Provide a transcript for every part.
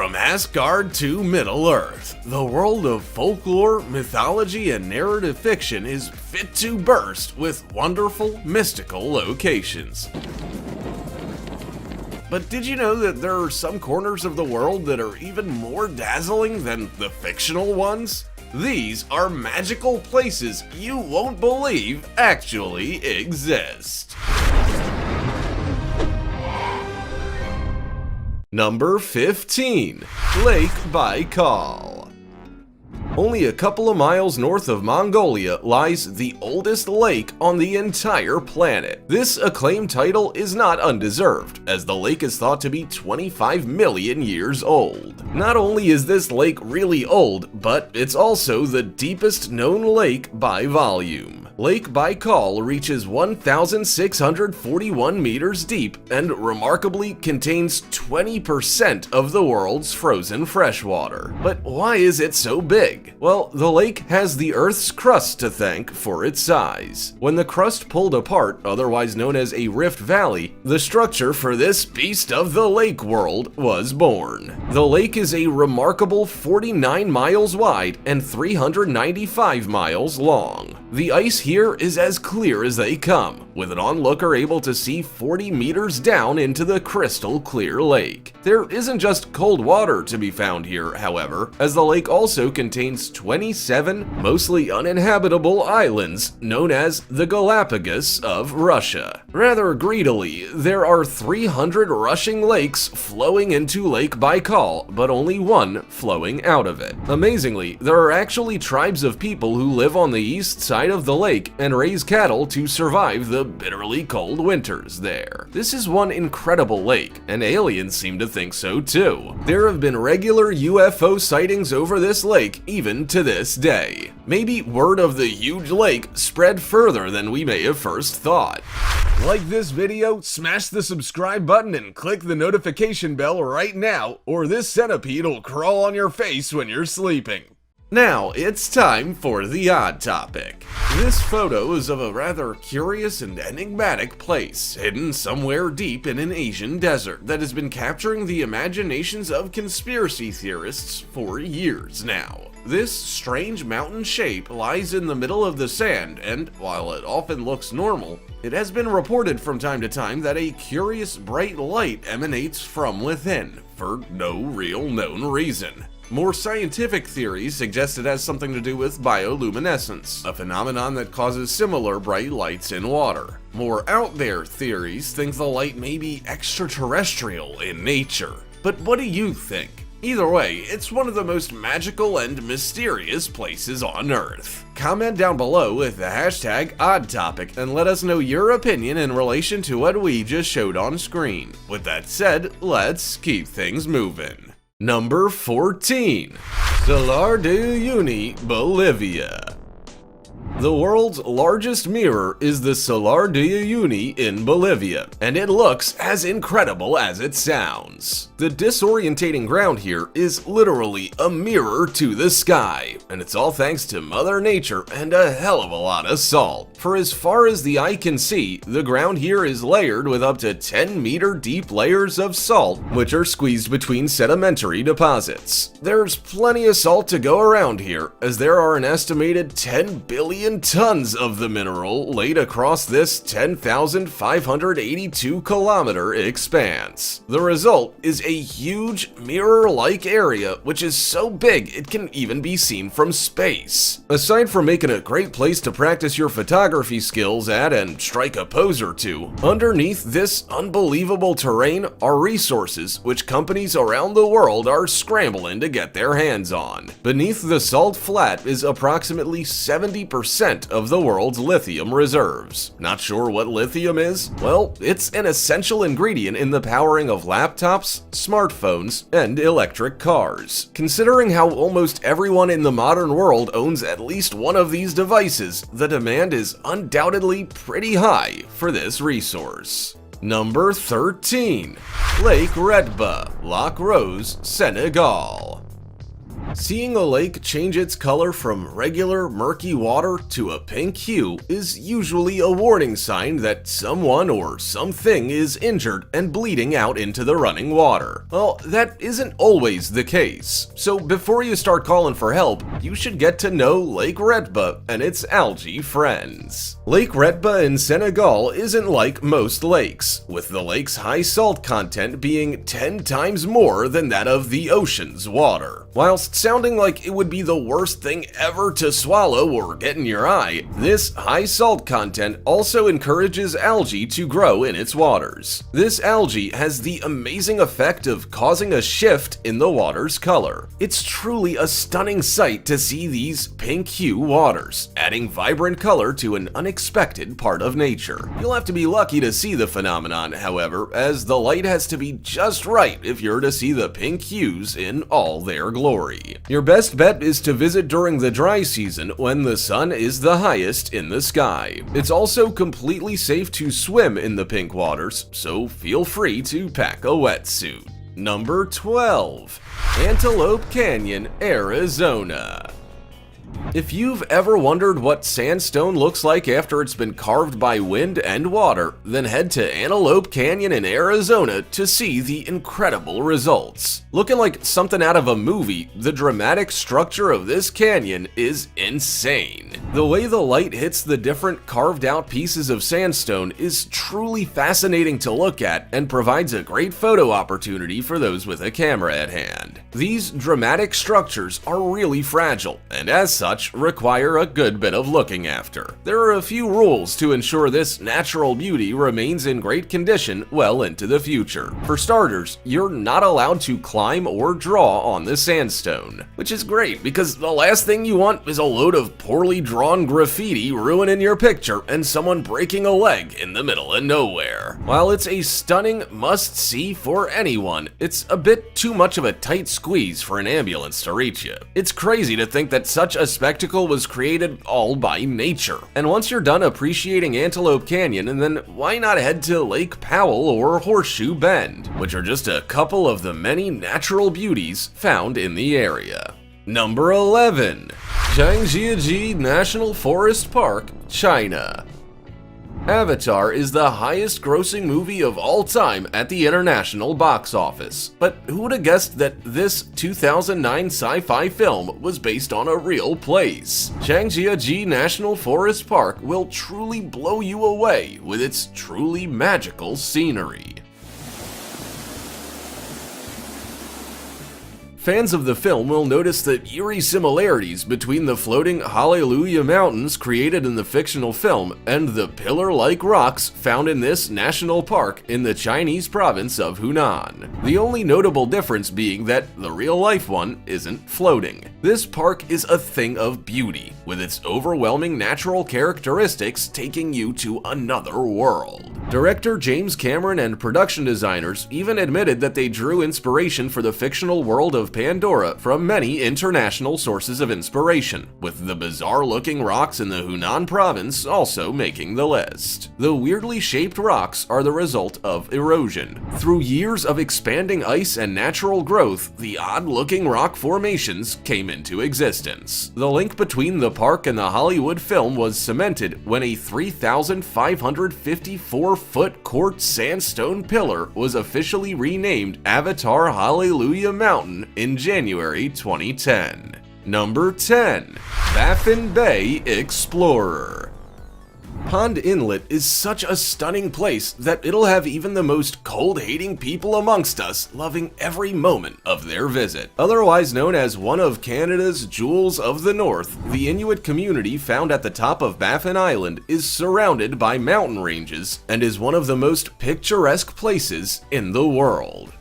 From Asgard to Middle-earth, the world of folklore, mythology, and narrative fiction is fit to burst with wonderful, mystical locations. But did you know that there are some corners of the world that are even more dazzling than the fictional ones? These are magical places you won't believe actually exist. Number 15. Lake Baikal. Only a couple of miles north of Mongolia lies the oldest lake on the entire planet. This acclaimed title is not undeserved, as the lake is thought to be 25 million years old. Not only is this lake really old, but it's also the deepest known lake by volume. Lake Baikal reaches 1,641 meters deep and remarkably contains 20% of the world's frozen freshwater. But why is it so big? Well, the lake has the Earth's crust to thank for its size. When the crust pulled apart, otherwise known as a rift valley, the structure for this beast of the lake world was born. The lake is a remarkable 49 miles wide and 395 miles long. The ice here is as clear as they come, with an onlooker able to see 40 meters down into the crystal clear lake. There isn't just cold water to be found here, however, as the lake also contains 27 mostly uninhabitable islands known as the Galapagos of Russia. Rather greedily, there are 300 rushing lakes flowing into Lake Baikal, but only one flowing out of it. Amazingly, there are actually tribes of people who live on the east side of the lake and raise cattle to survive the bitterly cold winters there. This is one incredible lake, and aliens seem to think so too. There have been regular UFO sightings over this lake even to this day. Maybe word of the huge lake spread further than we may have first thought. Like this video, smash the subscribe button and click the notification bell right now, or this centipede will crawl on your face when you're sleeping. Now, it's time for the odd topic. This photo is of a rather curious and enigmatic place, hidden somewhere deep in an Asian desert that has been capturing the imaginations of conspiracy theorists for years now. This strange mountain shape lies in the middle of the sand, and while it often looks normal, it has been reported from time to time that a curious bright light emanates from within, for no real known reason. More scientific theories suggest it has something to do with bioluminescence, a phenomenon that causes similar bright lights in water. More out there theories think the light may be extraterrestrial in nature. But what do you think? Either way, it's one of the most magical and mysterious places on Earth. Comment down below with the hashtag #OddTopic and let us know your opinion in relation to what we just showed on screen. With that said, let's keep things moving. Number 14. Salar de Uyuni, Bolivia. The world's largest mirror is the Salar de Uyuni in Bolivia, and it looks as incredible as it sounds. The disorientating ground here is literally a mirror to the sky, and it's all thanks to Mother Nature and a hell of a lot of salt. For as far as the eye can see, the ground here is layered with up to 10-meter deep layers of salt, which are squeezed between sedimentary deposits. There's plenty of salt to go around here, as there are an estimated 10 billion tons of the mineral laid across this 10,582-kilometer expanse. The result is a huge mirror-like area, which is so big it can even be seen from space. Aside from making a great place to practice your photography skills at and strike a pose or two, underneath this unbelievable terrain are resources which companies around the world are scrambling to get their hands on. Beneath the salt flat is approximately 70% of the world's lithium reserves. Not sure what lithium is? Well, it's an essential ingredient in the powering of laptops, smartphones, and electric cars. Considering how almost everyone in the modern world owns at least one of these devices, the demand is undoubtedly pretty high for this resource. Number 13. Lake Redba, Lac Rose, Senegal. Seeing a lake change its color from regular murky water to a pink hue is usually a warning sign that someone or something is injured and bleeding out into the running water. Well, that isn't always the case, so before you start calling for help, you should get to know Lake Retba and its algae friends. Lake Retba in Senegal isn't like most lakes, with the lake's high salt content being 10 times more than that of the ocean's water. Whilst sounding like it would be the worst thing ever to swallow or get in your eye, this high salt content also encourages algae to grow in its waters. This algae has the amazing effect of causing a shift in the water's color. It's truly a stunning sight to see these pink hue waters, adding vibrant color to an unexpected part of nature. You'll have to be lucky to see the phenomenon, however, as the light has to be just right if you're to see the pink hues in all their glory. Your best bet is to visit during the dry season when the sun is the highest in the sky. It's also completely safe to swim in the pink waters, so feel free to pack a wetsuit. Number 12. Antelope Canyon, Arizona. If you've ever wondered what sandstone looks like after it's been carved by wind and water, then head to Antelope Canyon in Arizona to see the incredible results. Looking like something out of a movie, the dramatic structure of this canyon is insane. The way the light hits the different carved out pieces of sandstone is truly fascinating to look at and provides a great photo opportunity for those with a camera at hand. These dramatic structures are really fragile, and as such, require a good bit of looking after. There are a few rules to ensure this natural beauty remains in great condition well into the future. For starters, you're not allowed to climb or draw on the sandstone, which is great because the last thing you want is a load of poorly drawn graffiti ruining your picture and someone breaking a leg in the middle of nowhere. While it's a stunning must-see for anyone, it's a bit too much of a tight squeeze for an ambulance to reach you. It's crazy to think that such a spectacle was created all by nature. And once you're done appreciating Antelope Canyon, and then why not head to Lake Powell or Horseshoe Bend, which are just a couple of the many natural beauties found in the area. Number 11. Zhangjiajie National Forest Park, China. Avatar is the highest grossing movie of all time at the international box office. But who would have guessed that this 2009 sci-fi film was based on a real place? Zhangjiajie National Forest Park will truly blow you away with its truly magical scenery. Fans of the film will notice the eerie similarities between the floating Hallelujah Mountains created in the fictional film and the pillar-like rocks found in this national park in the Chinese province of Hunan. The only notable difference being that the real-life one isn't floating. This park is a thing of beauty, with its overwhelming natural characteristics taking you to another world. Director James Cameron and production designers even admitted that they drew inspiration for the fictional world of Pandora from many international sources of inspiration, with the bizarre-looking rocks in the Hunan province also making the list. The weirdly shaped rocks are the result of erosion. Through years of expanding ice and natural growth, the odd-looking rock formations came into existence. The link between the park and the Hollywood film was cemented when a 3,554-foot quartz sandstone pillar was officially renamed Avatar Hallelujah Mountain in January 2010. Number 10. Baffin Bay Explorer. Pond Inlet is such a stunning place that it'll have even the most cold-hating people amongst us loving every moment of their visit. Otherwise known as one of Canada's Jewels of the North, the Inuit community found at the top of Baffin Island is surrounded by mountain ranges and is one of the most picturesque places in the world.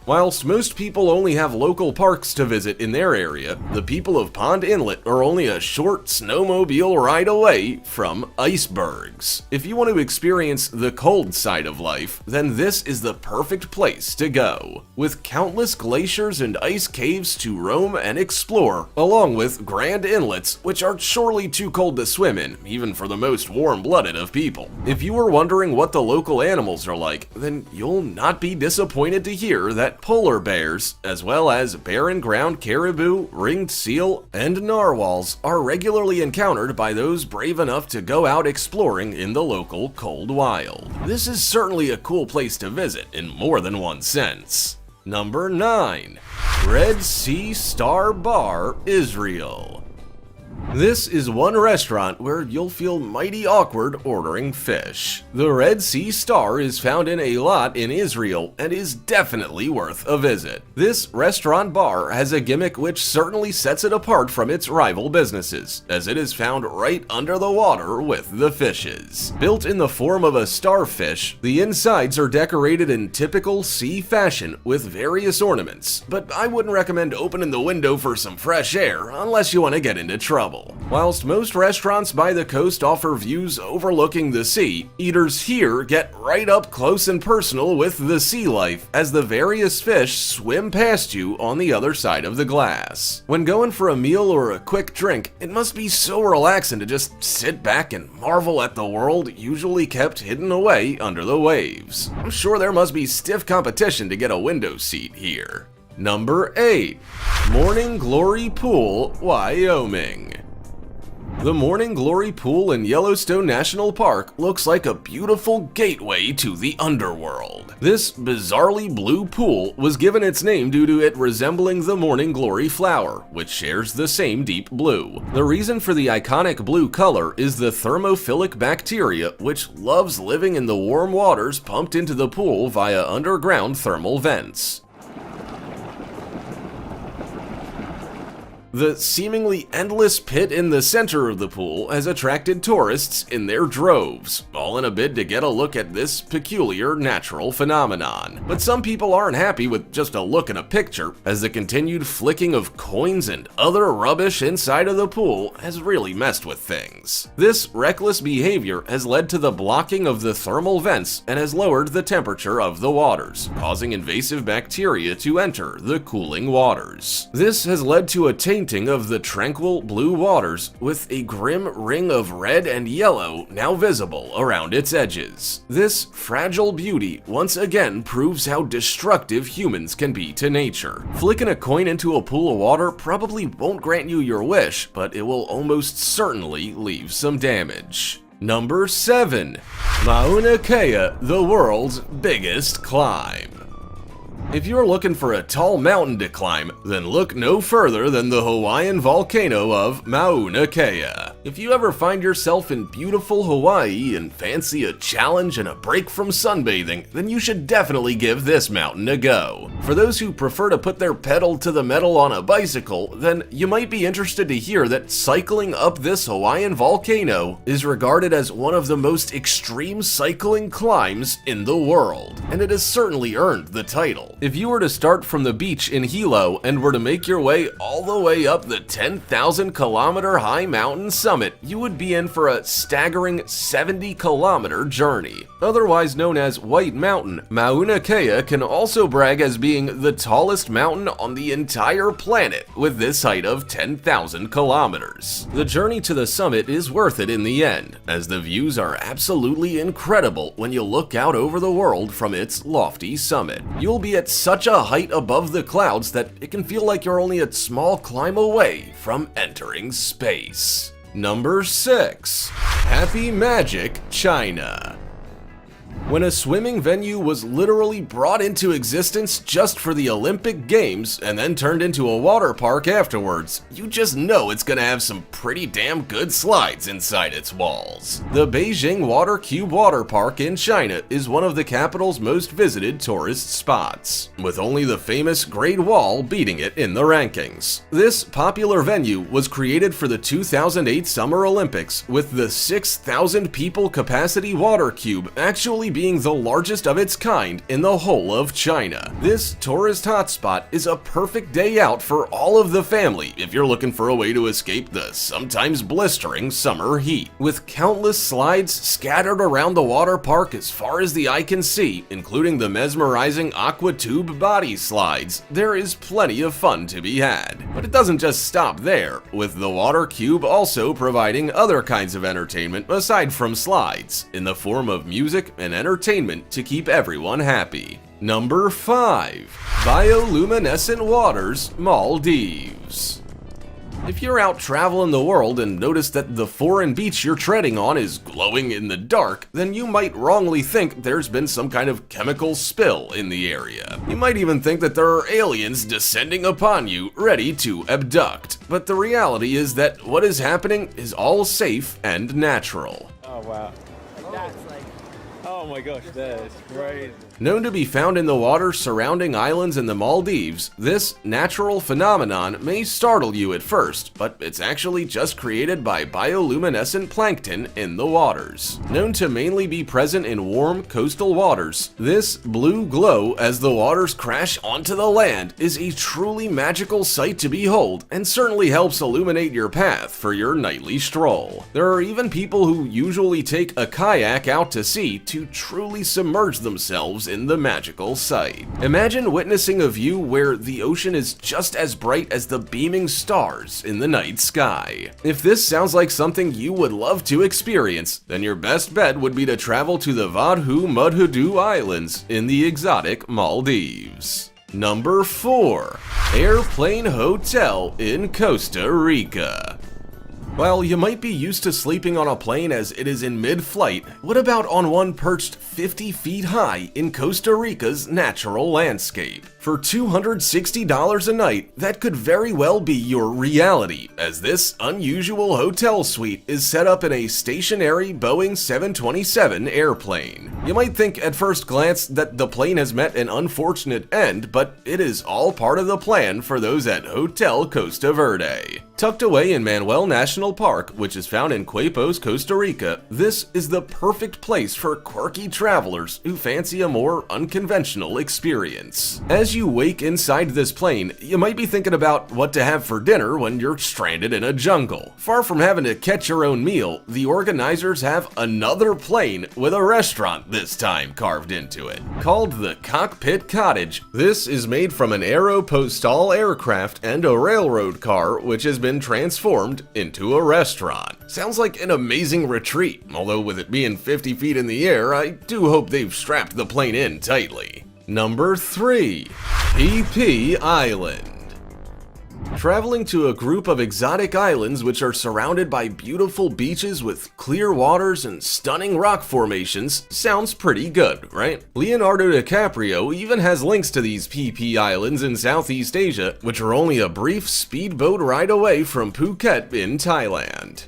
Whilst most people only have local parks to visit in their area, the people of Pond Inlet are only a short snowmobile ride away from icebergs. If you want to experience the cold side of life, then this is the perfect place to go. With countless glaciers and ice caves to roam and explore, along with grand inlets, which are surely too cold to swim in, even for the most warm-blooded of people. If you were wondering what the local animals are like, then you'll not be disappointed to hear that that polar bears, as well as barren ground caribou, ringed seal, and narwhals are regularly encountered by those brave enough to go out exploring in the local cold wild. This is certainly a cool place to visit in more than one sense. Number 9. Red Sea Star Bar, Israel. This is one restaurant where you'll feel mighty awkward ordering fish. The Red Sea Star is found in a lot in Israel and is definitely worth a visit. This restaurant bar has a gimmick which certainly sets it apart from its rival businesses, as it is found right under the water with the fishes. Built in the form of a starfish, the insides are decorated in typical sea fashion with various ornaments, but I wouldn't recommend opening the window for some fresh air unless you want to get into trouble. Whilst most restaurants by the coast offer views overlooking the sea, eaters here get right up close and personal with the sea life as the various fish swim past you on the other side of the glass. When going for a meal or a quick drink, it must be so relaxing to just sit back and marvel at the world usually kept hidden away under the waves. I'm sure there must be stiff competition to get a window seat here. Number 8. Morning Glory Pool, Wyoming. The Morning Glory Pool in Yellowstone National Park looks like a beautiful gateway to the underworld. This bizarrely blue pool was given its name due to it resembling the Morning Glory flower, which shares the same deep blue. The reason for the iconic blue color is the thermophilic bacteria, which loves living in the warm waters pumped into the pool via underground thermal vents. The seemingly endless pit in the center of the pool has attracted tourists in their droves, all in a bid to get a look at this peculiar natural phenomenon. But some people aren't happy with just a look at a picture, as the continued flicking of coins and other rubbish inside of the pool has really messed with things. This reckless behavior has led to the blocking of the thermal vents and has lowered the temperature of the waters, causing invasive bacteria to enter the cooling waters. This has led to a tainting of the tranquil blue waters, with a grim ring of red and yellow now visible around its edges. This fragile beauty once again proves how destructive humans can be to nature. Flicking a coin into a pool of water probably won't grant you your wish, but it will almost certainly leave some damage. Number 7. Mauna Kea, the world's biggest climb. If you're looking for a tall mountain to climb, then look no further than the Hawaiian volcano of Mauna Kea. If you ever find yourself in beautiful Hawaii and fancy a challenge and a break from sunbathing, then you should definitely give this mountain a go. For those who prefer to put their pedal to the metal on a bicycle, then you might be interested to hear that cycling up this Hawaiian volcano is regarded as one of the most extreme cycling climbs in the world, and it has certainly earned the title. If you were to start from the beach in Hilo and were to make your way all the way up the 10,000-kilometer high mountain summit, you would be in for a staggering 70-kilometer journey. Otherwise known as White Mountain, Mauna Kea can also brag as being the tallest mountain on the entire planet, with this height of 10,000 kilometers. The journey to the summit is worth it in the end, as the views are absolutely incredible when you look out over the world from its lofty summit. You'll be at such a height above the clouds that it can feel like you're only a small climb away from entering space. Number 6. Happy Magic, China. When a swimming venue was literally brought into existence just for the Olympic Games and then turned into a water park afterwards, you just know it's gonna have some pretty damn good slides inside its walls. The Beijing Water Cube Water Park in China is one of the capital's most visited tourist spots, with only the famous Great Wall beating it in the rankings. This popular venue was created for the 2008 Summer Olympics, with the 6,000 people capacity water cube actually being the largest of its kind in the whole of China. This tourist hotspot is a perfect day out for all of the family if you're looking for a way to escape the sometimes blistering summer heat. With countless slides scattered around the water park as far as the eye can see, including the mesmerizing aqua tube body slides, there is plenty of fun to be had. But it doesn't just stop there, with the water cube also providing other kinds of entertainment aside from slides, in the form of music and entertainment to keep everyone happy. Number 5. Bioluminescent waters, Maldives. If you're out traveling the world and notice that the foreign beach you're treading on is glowing in the dark, then you might wrongly think there's been some kind of chemical spill in the area. You might even think that there are aliens descending upon you, ready to abduct. But the reality is that what is happening is all safe and natural. Oh wow. Oh my gosh, that is crazy. Known to be found in the water surrounding islands in the Maldives, this natural phenomenon may startle you at first, but it's actually just created by bioluminescent plankton in the waters. Known to mainly be present in warm coastal waters, this blue glow as the waters crash onto the land is a truly magical sight to behold and certainly helps illuminate your path for your nightly stroll. There are even people who usually take a kayak out to sea to truly submerge themselves in the magical sight. Imagine witnessing a view where the ocean is just as bright as the beaming stars in the night sky. If this sounds like something you would love to experience, then your best bet would be to travel to the Vadhu Mudhudu Islands in the exotic Maldives. Number 4. Airplane Hotel in Costa Rica. While you might be used to sleeping on a plane as it is in mid-flight, what about on one perched 50 feet high in Costa Rica's natural landscape? For $260 a night, that could very well be your reality, as this unusual hotel suite is set up in a stationary Boeing 727 airplane. You might think at first glance that the plane has met an unfortunate end, but it is all part of the plan for those at Hotel Costa Verde. Tucked away in Manuel National Park, which is found in Quepos, Costa Rica, this is the perfect place for quirky travelers who fancy a more unconventional experience. As you wake inside this plane, you might be thinking about what to have for dinner when you're stranded in a jungle. Far from having to catch your own meal, the organizers have another plane with a restaurant this time carved into it. Called the Cockpit Cottage, this is made from an Aeropostale aircraft and a railroad car which has been transformed into a restaurant. Sounds like an amazing retreat, although with it being 50 feet in the air, I do hope they've strapped the plane in tightly. Number 3. PP Island. Traveling to a group of exotic islands which are surrounded by beautiful beaches with clear waters and stunning rock formations sounds pretty good, right? Leonardo DiCaprio even has links to these PP Islands in Southeast Asia, which are only a brief speedboat ride away from Phuket in Thailand.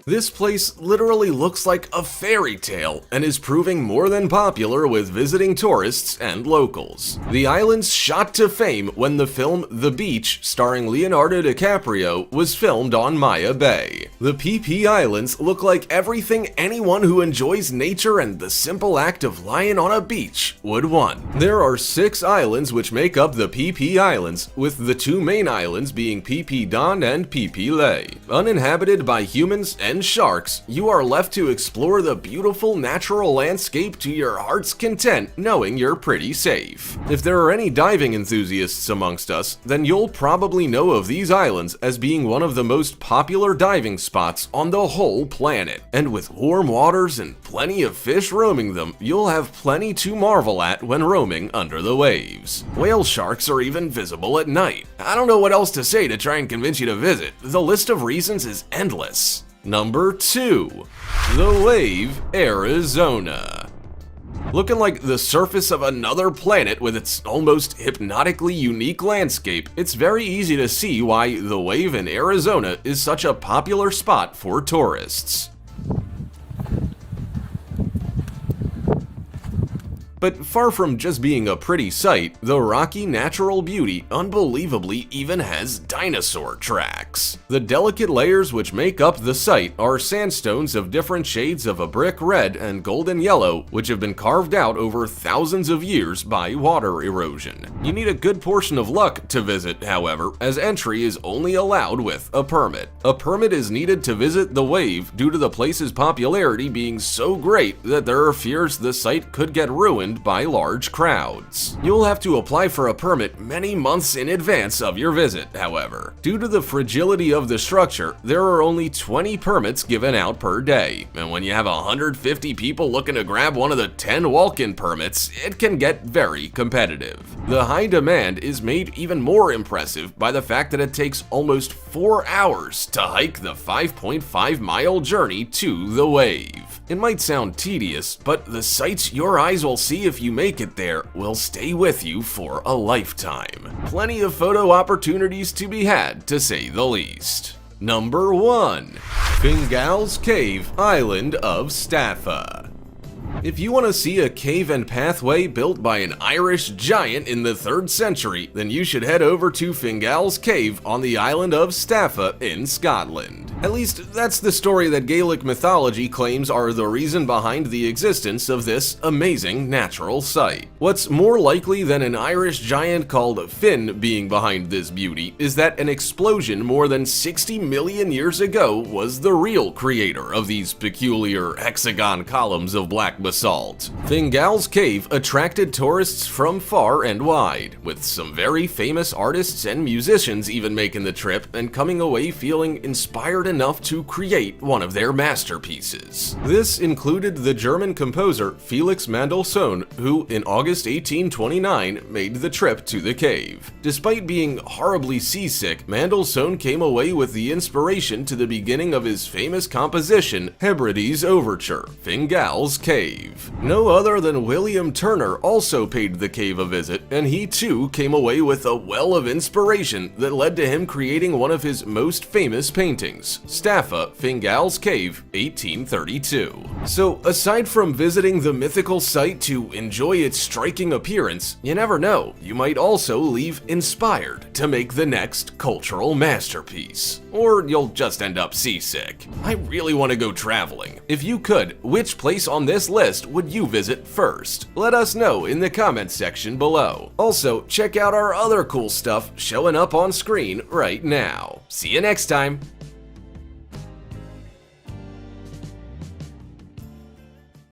This place literally looks like a fairy tale and is proving more than popular with visiting tourists and locals. The islands shot to fame when the film The Beach, starring Leonardo DiCaprio, was filmed on Maya Bay. The PP Islands look like everything anyone who enjoys nature and the simple act of lying on a beach would want. There are 6 islands which make up the PP Islands, with the 2 main islands being PP Don and PP Lay. Uninhabited by humans and sharks, you are left to explore the beautiful natural landscape to your heart's content, knowing you're pretty safe. If there are any diving enthusiasts amongst us, then you'll probably know of these islands as being one of the most popular diving spots on the whole planet. And with warm waters and plenty of fish roaming them, you'll have plenty to marvel at when roaming under the waves. Whale sharks are even visible at night. I don't know what else to say to try and convince you to visit. The list of reasons is endless. Number 2. The Wave, Arizona. Looking like the surface of another planet with its almost hypnotically unique landscape, it's very easy to see why The Wave in Arizona is such a popular spot for tourists. But far from just being a pretty sight, the rocky natural beauty unbelievably even has dinosaur tracks. The delicate layers which make up the site are sandstones of different shades of a brick red and golden yellow, which have been carved out over thousands of years by water erosion. You need a good portion of luck to visit, however, as entry is only allowed with a permit. A permit is needed to visit the Wave due to the place's popularity being so great that there are fears the site could get ruined opened by large crowds. You'll have to apply for a permit many months in advance of your visit, however. Due to the fragility of the structure, there are only 20 permits given out per day, and when you have 150 people looking to grab one of the 10 walk-in permits, it can get very competitive. The high demand is made even more impressive by the fact that it takes almost 4 hours to hike the 5.5-mile journey to the wave. It might sound tedious, but the sights your eyes will see if you make it there will stay with you for a lifetime. Plenty of photo opportunities to be had, to say the least. Number 1. Fingal's Cave, Island of Staffa. If you want to see a cave and pathway built by an Irish giant in the 3rd century, then you should head over to Fingal's Cave on the island of Staffa in Scotland. At least, that's the story that Gaelic mythology claims are the reason behind the existence of this amazing natural site. What's more likely than an Irish giant called Finn being behind this beauty is that an explosion more than 60 million years ago was the real creator of these peculiar hexagon columns of black basalt. Fingal's Cave attracted tourists from far and wide, with some very famous artists and musicians even making the trip and coming away feeling inspired enough to create one of their masterpieces. This included the German composer Felix Mendelssohn, who in August 1829 made the trip to the cave. Despite being horribly seasick, Mendelssohn came away with the inspiration to the beginning of his famous composition, Hebrides Overture, Fingal's Cave. No other than William Turner also paid the cave a visit, and he too came away with a well of inspiration that led to him creating one of his most famous paintings, Staffa, Fingal's Cave, 1832. So aside from visiting the mythical site to enjoy its striking appearance, you never know, you might also leave inspired to make the next cultural masterpiece. Or you'll just end up seasick. I really want to go traveling. If you could, which place on this list would you visit first? Let us know in the comments section below. Also, check out our other cool stuff showing up on screen right now. See you next time!